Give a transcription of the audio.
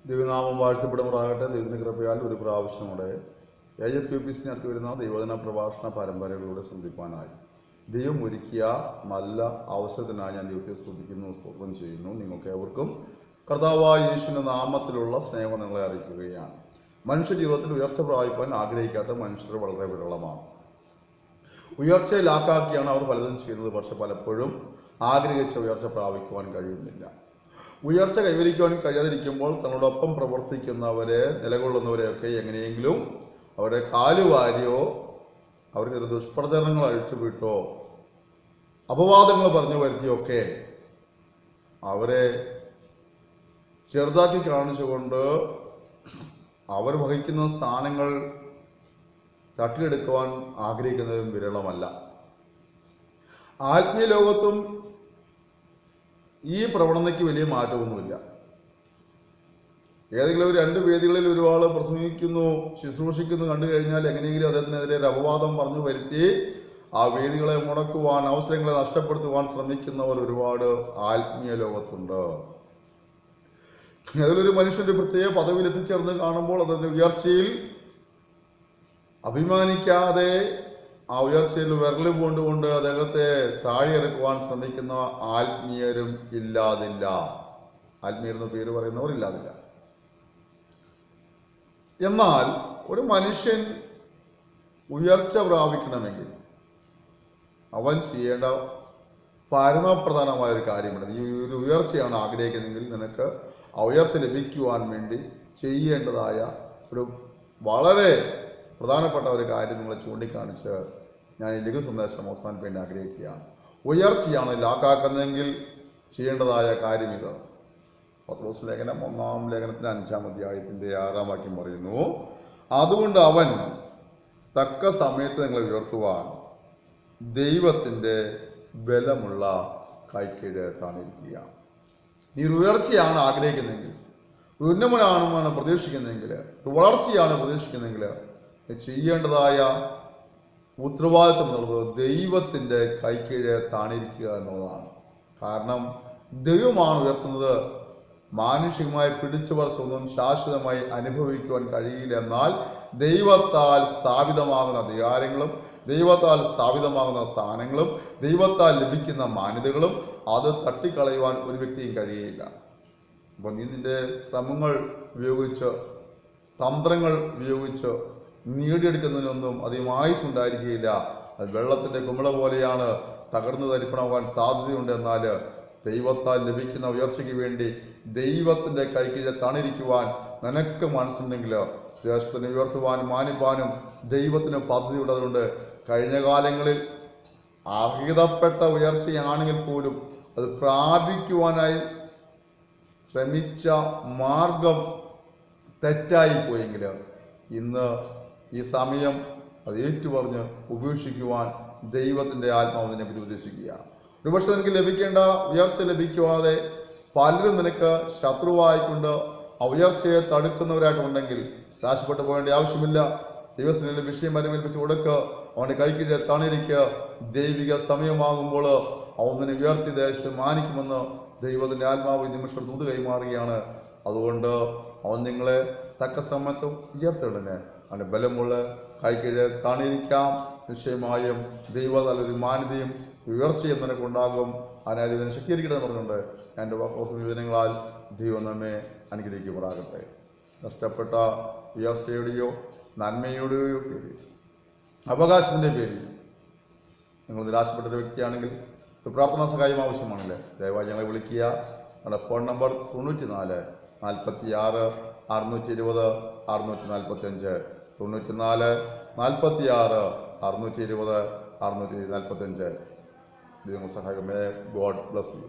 ദൈവനാമം വാഴ്ത്തപ്പെടുമാറാകട്ടെ. ദൈവത്തിൻ്റെ കൃപയാൽ ഒരു പ്രാവശ്യമൂടെ AIPPC നടത്തി വരുന്ന ദൈവദിന പ്രഭാഷണ പരമ്പരകളിലൂടെ ശ്രദ്ധിപ്പാനായി ദൈവം ഒരുക്കിയ നല്ല അവസരത്തിനായി ഞാൻ ദൈവത്തെ സ്തുതിക്കുന്നു, സ്തോത്രം ചെയ്യുന്നു. നിങ്ങൾക്ക് ഏവർക്കും കർത്താവായ യേശുവിൻ്റെ നാമത്തിലുള്ള സ്നേഹം നിങ്ങളെ അറിയിക്കുകയാണ്. മനുഷ്യ ജീവിതത്തിൽ ഉയർച്ച പ്രാപിപ്പാൻ ആഗ്രഹിക്കാത്ത മനുഷ്യർ വളരെ വിരളമാണ്. ഉയർച്ചയിലാക്കാക്കിയാണ് അവർ പലതും ചെയ്യുന്നത്. പക്ഷെ പലപ്പോഴും ആഗ്രഹിച്ച ഉയർച്ച പ്രാപിക്കുവാൻ കഴിയുന്നില്ല. ഉയർച്ച കൈവരിക്കുവാൻ കഴിയാതിരിക്കുമ്പോൾ തന്നോടൊപ്പം പ്രവർത്തിക്കുന്നവരെ, നിലകൊള്ളുന്നവരെയൊക്കെ എങ്ങനെയെങ്കിലും അവരെ കാലുവാരിയോ അവർക്ക് ദുഷ്പ്രചരണങ്ങൾ അഴിച്ചുവിട്ടോ അപവാദങ്ങൾ പറഞ്ഞു വരുത്തിയൊക്കെ അവരെ ചെറുതാക്കി കാണിച്ചുകൊണ്ട് അവർ വഹിക്കുന്ന സ്ഥാനങ്ങൾ തട്ടിയെടുക്കുവാൻ ആഗ്രഹിക്കുന്നതും വിരളമല്ല. ആത്മീയ ലോകത്തും ഈ പ്രവണതയ്ക്ക് വലിയ മാറ്റമൊന്നുമില്ല. ഏതെങ്കിലും ഒരു രണ്ട് വേദികളിൽ ഒരാൾ പ്രസംഗിക്കുന്നു, ശുശ്രൂഷിക്കുന്നു കണ്ടു കഴിഞ്ഞാൽ എങ്ങനെയെങ്കിലും അദ്ദേഹത്തിനെതിരെ ഒരു അപവാദം പറഞ്ഞു വരുത്തി ആ വേദികളെ മുടക്കുവാൻ, അവസരങ്ങളെ നഷ്ടപ്പെടുത്തുവാൻ ശ്രമിക്കുന്നവർ ഒരുപാട് ആത്മീയ ലോകത്തുണ്ട്. അതിലൊരു മനുഷ്യന്റെ പ്രത്യേക പദവിയിൽ എത്തിച്ചേർന്ന് കാണുമ്പോൾ അതിൻ്റെ ഉയർച്ചയിൽ അഭിമാനിക്കാതെ ആ ഉയർച്ചയിൽ വിരൽ കൊണ്ടുകൊണ്ട് അദ്ദേഹത്തെ താഴെ ഇറക്കുവാൻ ശ്രമിക്കുന്ന ആത്മീയരും ഇല്ലാതില്ല. ആത്മീയരെന്ന് പേര് പറയുന്നവർ ഇല്ലാതില്ല. എന്നാൽ ഒരു മനുഷ്യൻ ഉയർച്ച പ്രാപിക്കണമെങ്കിൽ അവൻ ചെയ്യേണ്ട പരമപ്രധാനമായ ഒരു കാര്യമുണ്ട്. ഈ ഒരു ഉയർച്ചയാണ് ആഗ്രഹിക്കുന്നതെങ്കിൽ നിനക്ക് ആ ഉയർച്ച ലഭിക്കുവാൻ വേണ്ടി ചെയ്യേണ്ടതായ ഒരു വളരെ പ്രധാനപ്പെട്ട ഒരു കാര്യം നിങ്ങളെ ചൂണ്ടിക്കാണിച്ച് ഞാൻ ഈ ലഘു സന്ദേശം അവസാനിപ്പിക്കാൻ ആഗ്രഹിക്കുകയാണ്. ഉയർച്ചയാണ് ലാക്കാക്കുന്നതെങ്കിൽ ചെയ്യേണ്ടതായ കാര്യം ഇത്. പത്രോസ് ലേഖനം 1-ാം ലേഖനത്തിൻ്റെ 5-ാം അധ്യായത്തിൻ്റെ 6-ാം വാക്യം പറയുന്നു, അതുകൊണ്ട് അവൻ തക്ക സമയത്ത് നിങ്ങളെ ഉയർത്തുവാൻ ദൈവത്തിൻ്റെ ബലമുള്ള കൈക്കീഴ് താണിരിക്കുക. നീ ഒരു ഉയർച്ചയാണ് ആഗ്രഹിക്കുന്നതെങ്കിൽ, ഒരു ഉന്നമനമാണ് പ്രതീക്ഷിക്കുന്നതെങ്കിൽ, ഒരു വളർച്ചയാണ് പ്രതീക്ഷിക്കുന്നതെങ്കിൽ ചെയ്യേണ്ടതായ ഉത്തരവാദിത്വം എന്നുള്ളത് ദൈവത്തിൻ്റെ കൈക്കീഴ് താണിരിക്കുക എന്നുള്ളതാണ്. കാരണം ദൈവമാണ് ഉയർത്തുന്നത്. മാനുഷികമായി പിടിച്ചുപറിച്ചൊന്നും ശാശ്വതമായി അനുഭവിക്കുവാൻ കഴിയില്ല. എന്നാൽ ദൈവത്താൽ സ്ഥാപിതമാകുന്ന അധികാരങ്ങളും ദൈവത്താൽ സ്ഥാപിതമാകുന്ന സ്ഥാനങ്ങളും ദൈവത്താൽ ലഭിക്കുന്ന മാന്യതകളും അത് തട്ടിക്കളയുവാൻ ഒരു വ്യക്തിയും കഴിയില്ല. അപ്പോൾ നീ നിന്റെ ശ്രമങ്ങൾ ഉപയോഗിച്ച്, തന്ത്രങ്ങൾ ഉപയോഗിച്ച് നേടിയെടുക്കുന്നതിനൊന്നും അധികം ആയുസ് ഉണ്ടായിരിക്കുകയില്ല. അത് വെള്ളത്തിൻ്റെ കുമിള പോലെയാണ്, തകർന്നു തരിപ്പണമാകാൻ സാധ്യതയുണ്ട്. എന്നാൽ ദൈവത്താൽ ലഭിക്കുന്ന ഉയർച്ചയ്ക്ക് വേണ്ടി ദൈവത്തിൻ്റെ കൈക്കീഴെ താണിരിക്കുവാൻ നിനക്ക് മനസ്സുണ്ടെങ്കിൽ ദേശത്തിനെ ഉയർത്തുവാനും മാനിപ്പാനും ദൈവത്തിന് പദ്ധതിയുള്ളതുകൊണ്ട് കഴിഞ്ഞ കാലങ്ങളിൽ അർഹിതപ്പെട്ട ഉയർച്ചയാണെങ്കിൽ പോലും അത് പ്രാപിക്കുവാനായി ശ്രമിച്ച മാർഗം തെറ്റായി പോയെങ്കിൽ ഇന്ന് ഈ സമയം അത് ഏറ്റുപറഞ്ഞ് ഉപേക്ഷിക്കുവാൻ ദൈവത്തിൻ്റെ ആത്മാവ് നിന്നെ ഉപദേശിക്കുകയാണ്. ഒരുപക്ഷെ നിനക്ക് ലഭിക്കേണ്ട ഉയർച്ച ലഭിക്കാതെ പലരും നിനക്ക് ശത്രുവായിക്കൊണ്ട് ആ ഉയർച്ചയെ തടുക്കുന്നവരായിട്ടുണ്ടെങ്കിൽ രാശിപ്പെട്ടു പോകേണ്ട ആവശ്യമില്ല. ദൈവത്തിൻ്റെ വിഷയം പരിമേൽപ്പിച്ച് കൊടുക്കുക. അവൻ്റെ കൈക്കീഴെ താണിരിക്കുക. ദൈവിക സമയമാകുമ്പോൾ അവൻ നിന്നെ ഉയർത്തി ദേശത്ത് മാനിക്കുമെന്ന് ദൈവത്തിൻ്റെ ആത്മാവ് ഈ നിമിഷം ദൂത് കൈമാറുകയാണ്. അതുകൊണ്ട് അവൻ നിങ്ങളെ തക്ക സമയത്ത് ഉയർത്തിടനെ. അവൻ്റെ ബലമുള്ള കൈക്കീഴെ താണിരിക്കാം. നിശ്ചയമായും ദൈവത്താൽ ഒരു മാന്യതയും ഉയർച്ചയും നിനക്കുണ്ടാകും. അതിനെ ശക്തീകരിക്കട്ടെ പറഞ്ഞുകൊണ്ട് എൻ്റെ വിവരങ്ങളാൽ ദൈവം നമ്മെ അനുഗ്രഹിക്കുമാറാകട്ടെ. നഷ്ടപ്പെട്ട ഉയർച്ചയുടെയോ നന്മയുടെയോ പേരിൽ, അവകാശത്തിൻ്റെ പേരിൽ നിങ്ങൾ നിരാശപ്പെട്ടൊരു വ്യക്തിയാണെങ്കിൽ ഒരു പ്രാർത്ഥനാ സഹായം ആവശ്യമാണല്ലേ, ദയവായി ഞങ്ങളെ വിളിക്കുക. ഞങ്ങളുടെ ഫോൺ നമ്പർ 94 46 620 645 94 46 620 645. ദൈവം സഹായമേ. God bless you.